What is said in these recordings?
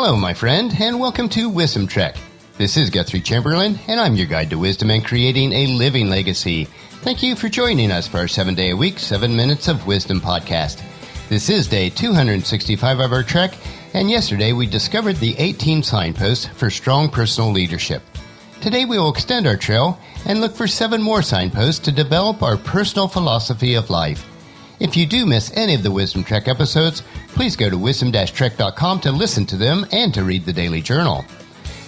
Hello, my friend, and welcome to Wisdom Trek. This is Guthrie Chamberlain, and I'm your guide to wisdom and creating a living legacy. Thank you for joining us for our 7-day-a-week, 7 Minutes of Wisdom podcast. This is day 265 of our trek, and yesterday we discovered the 18 signposts for strong personal leadership. Today we will extend our trail and look for 7 more signposts to develop our personal philosophy of life. If you do miss any of the Wisdom Trek episodes, please go to wisdom-trek.com to listen to them and to read the daily journal.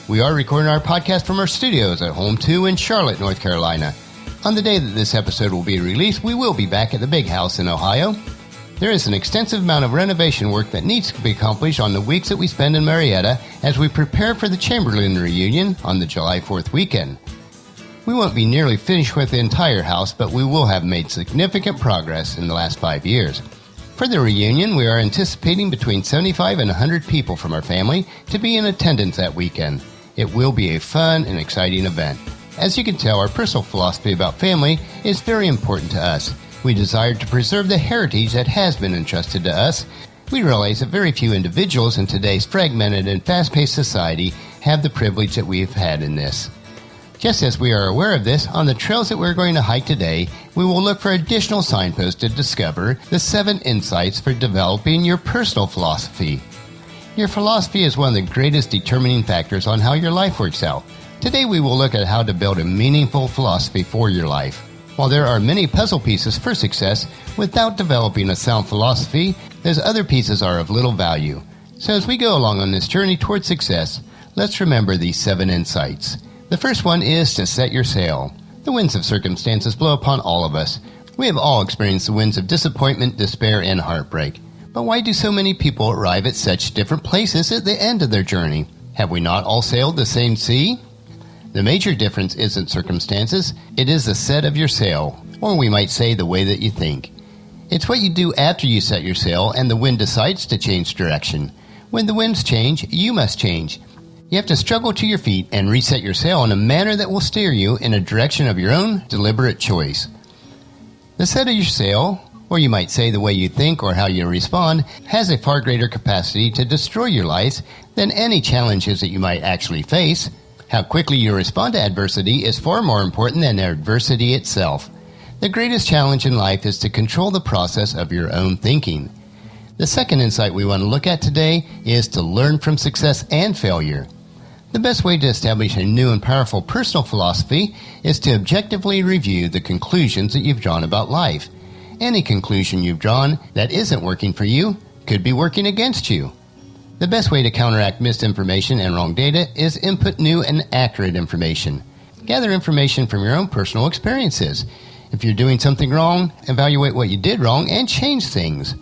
We are recording our podcast from our studios at Home 2 in Charlotte, North Carolina. On the day that this episode will be released, we will be back at the Big House in Ohio. There is an extensive amount of renovation work that needs to be accomplished on the weeks that we spend in Marietta as we prepare for the Chamberlain reunion on the July 4th weekend. We won't be nearly finished with the entire house, but we will have made significant progress in the last 5 years. For the reunion, we are anticipating between 75 and 100 people from our family to be in attendance that weekend. It will be a fun and exciting event. As you can tell, our personal philosophy about family is very important to us. We desire to preserve the heritage that has been entrusted to us. We realize that very few individuals in today's fragmented and fast-paced society have the privilege that we've had in this. Just as we are aware of this, on the trails that we're going to hike today, we will look for additional signposts to discover the 7 insights for developing your personal philosophy. Your philosophy is one of the greatest determining factors on how your life works out. Today we will look at how to build a meaningful philosophy for your life. While there are many puzzle pieces for success, without developing a sound philosophy, those other pieces are of little value. So as we go along on this journey towards success, let's remember these 7 insights. The first one is to set your sail. The winds of circumstances blow upon all of us. We have all experienced the winds of disappointment, despair, and heartbreak. But why do so many people arrive at such different places at the end of their journey? Have we not all sailed the same sea? The major difference isn't circumstances, it is the set of your sail, or we might say the way that you think. It's what you do after you set your sail and the wind decides to change direction. When the winds change, you must change. You have to struggle to your feet and reset your sail in a manner that will steer you in a direction of your own deliberate choice. The set of your sail, or you might say the way you think or how you respond, has a far greater capacity to destroy your life than any challenges that you might actually face. How quickly you respond to adversity is far more important than adversity itself. The greatest challenge in life is to control the process of your own thinking. The second insight we want to look at today is to learn from success and failure. The best way to establish a new and powerful personal philosophy is to objectively review the conclusions that you've drawn about life. Any conclusion you've drawn that isn't working for you could be working against you. The best way to counteract misinformation and wrong data is input new and accurate information. Gather information from your own personal experiences. If you're doing something wrong, evaluate what you did wrong and change things.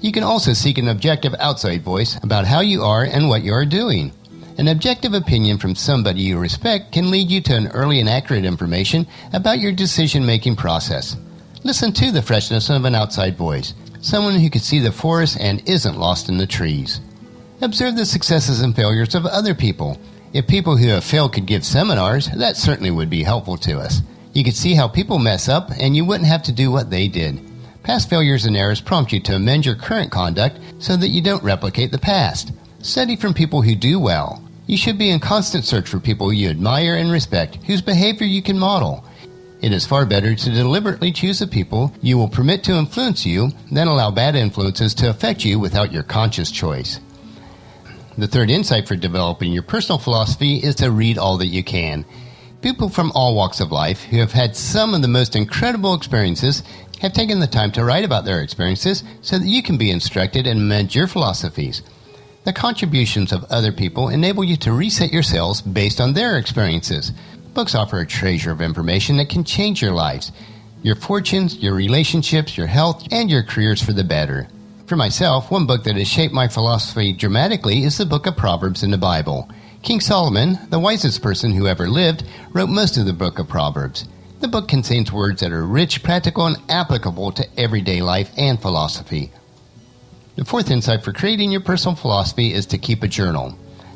You can also seek an objective outside voice about how you are and what you are doing. An objective opinion from somebody you respect can lead you to an early and accurate information about your decision-making process. Listen to the freshness of an outside voice, someone who can see the forest and isn't lost in the trees. Observe the successes and failures of other people. If people who have failed could give seminars, that certainly would be helpful to us. You could see how people mess up and you wouldn't have to do what they did. Past failures and errors prompt you to amend your current conduct so that you don't replicate the past. Study from people who do well. You should be in constant search for people you admire and respect, whose behavior you can model. It is far better to deliberately choose the people you will permit to influence you than allow bad influences to affect you without your conscious choice. The third insight for developing your personal philosophy is to read all that you can. People from all walks of life who have had some of the most incredible experiences have taken the time to write about their experiences so that you can be instructed and amend your philosophies. The contributions of other people enable you to reset your sails based on their experiences. Books offer a treasure of information that can change your lives, your fortunes, your relationships, your health, and your careers for the better. For myself, one book that has shaped my philosophy dramatically is the book of Proverbs in the Bible. King Solomon, the wisest person who ever lived, wrote most of the book of Proverbs. The book contains words that are rich, practical, and applicable to everyday life and philosophy. The fourth insight for creating your personal philosophy is to keep a journal.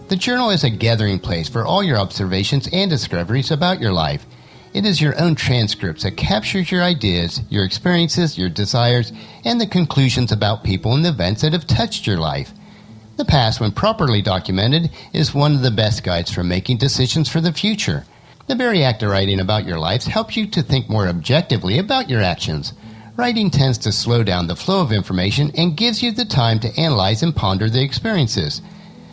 The journal is a gathering place for all your observations and discoveries about your life. It is your own transcripts that captures your ideas, your experiences, your desires, and the conclusions about people and events that have touched your life. The past, when properly documented, is one of the best guides for making decisions for the future. The very act of writing about your life helps you to think more objectively about your actions. Writing tends to slow down the flow of information and gives you the time to analyze and ponder the experiences.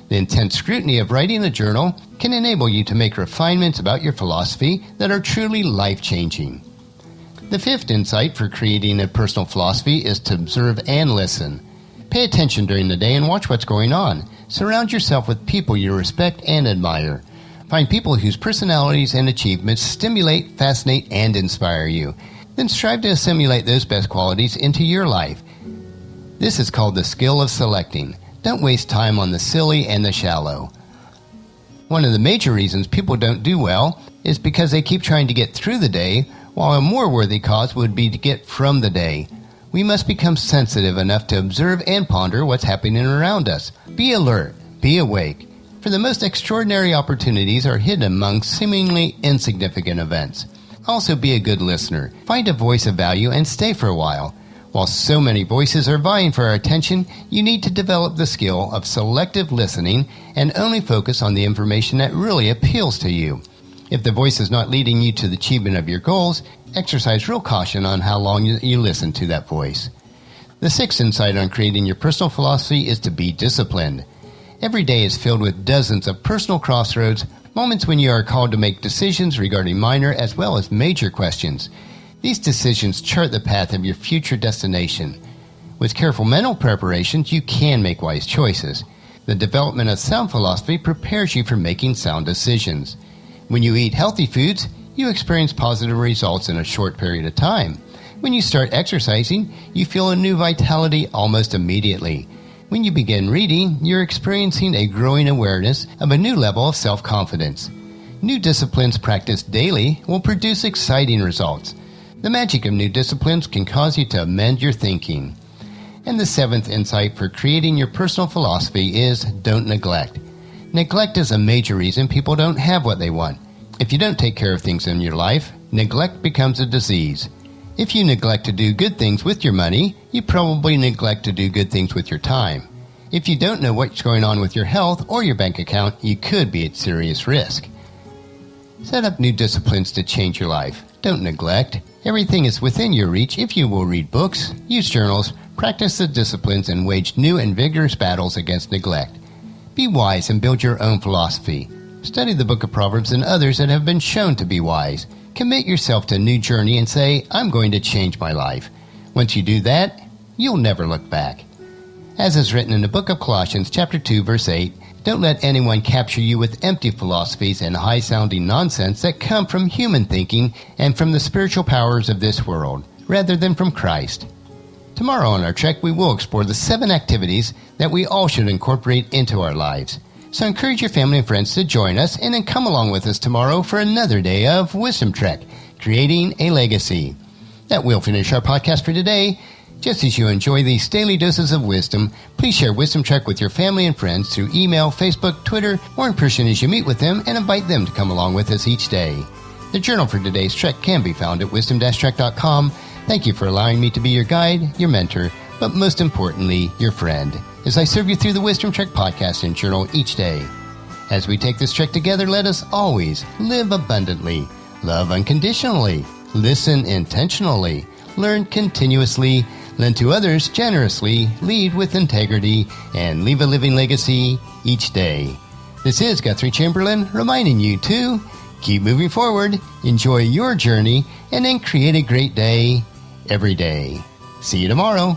The intense scrutiny of writing a journal can enable you to make refinements about your philosophy that are truly life-changing. The fifth insight for creating a personal philosophy is to observe and listen. Pay attention during the day and watch what's going on. Surround yourself with people you respect and admire. Find people whose personalities and achievements stimulate, fascinate, and inspire you. Then strive to assimilate those best qualities into your life. This is called the skill of selecting. Don't waste time on the silly and the shallow. One of the major reasons people don't do well is because they keep trying to get through the day, while a more worthy cause would be to get from the day. We must become sensitive enough to observe and ponder what's happening around us. Be alert, be awake, for the most extraordinary opportunities are hidden among seemingly insignificant events. Also be a good listener. Find a voice of value and stay for a while. While so many voices are vying for our attention, you need to develop the skill of selective listening and only focus on the information that really appeals to you. If the voice is not leading you to the achievement of your goals, exercise real caution on how long you listen to that voice. The sixth insight on creating your personal philosophy is to be disciplined. Every day is filled with dozens of personal crossroads, moments when you are called to make decisions regarding minor as well as major questions. These decisions chart the path of your future destination. With careful mental preparations, you can make wise choices. The development of sound philosophy prepares you for making sound decisions. When you eat healthy foods, you experience positive results in a short period of time. When you start exercising, you feel a new vitality almost immediately. When you begin reading, you're experiencing a growing awareness of a new level of self-confidence. New disciplines practiced daily will produce exciting results. The magic of new disciplines can cause you to amend your thinking. And the seventh insight for creating your personal philosophy is don't neglect. Neglect is a major reason people don't have what they want. If you don't take care of things in your life, neglect becomes a disease. If you neglect to do good things with your money, you probably neglect to do good things with your time. If you don't know what's going on with your health or your bank account, you could be at serious risk. Set up new disciplines to change your life. Don't neglect. Everything is within your reach if you will read books, use journals, practice the disciplines, and wage new and vigorous battles against neglect. Be wise and build your own philosophy. Study the book of Proverbs and others that have been shown to be wise. Commit yourself to a new journey and say, I'm going to change my life. Once you do that, you'll never look back. As is written in the book of Colossians, chapter 2, verse 8, don't let anyone capture you with empty philosophies and high-sounding nonsense that come from human thinking and from the spiritual powers of this world, rather than from Christ. Tomorrow on our trek, we will explore the 7 activities that we all should incorporate into our lives. So encourage your family and friends to join us and then come along with us tomorrow for another day of Wisdom Trek, Creating a Legacy. That will finish our podcast for today. Just as you enjoy these daily doses of wisdom, please share Wisdom Trek with your family and friends through email, Facebook, Twitter, or in person as you meet with them and invite them to come along with us each day. The journal for today's trek can be found at wisdom-trek.com. Thank you for allowing me to be your guide, your mentor, but most importantly, your friend, as I serve you through the Wisdom Trek podcast and journal each day. As we take this trek together, let us always live abundantly, love unconditionally, listen intentionally, learn continuously, lend to others generously, lead with integrity, and leave a living legacy each day. This is Guthrie Chamberlain reminding you to keep moving forward, enjoy your journey, and then create a great day every day. See you tomorrow.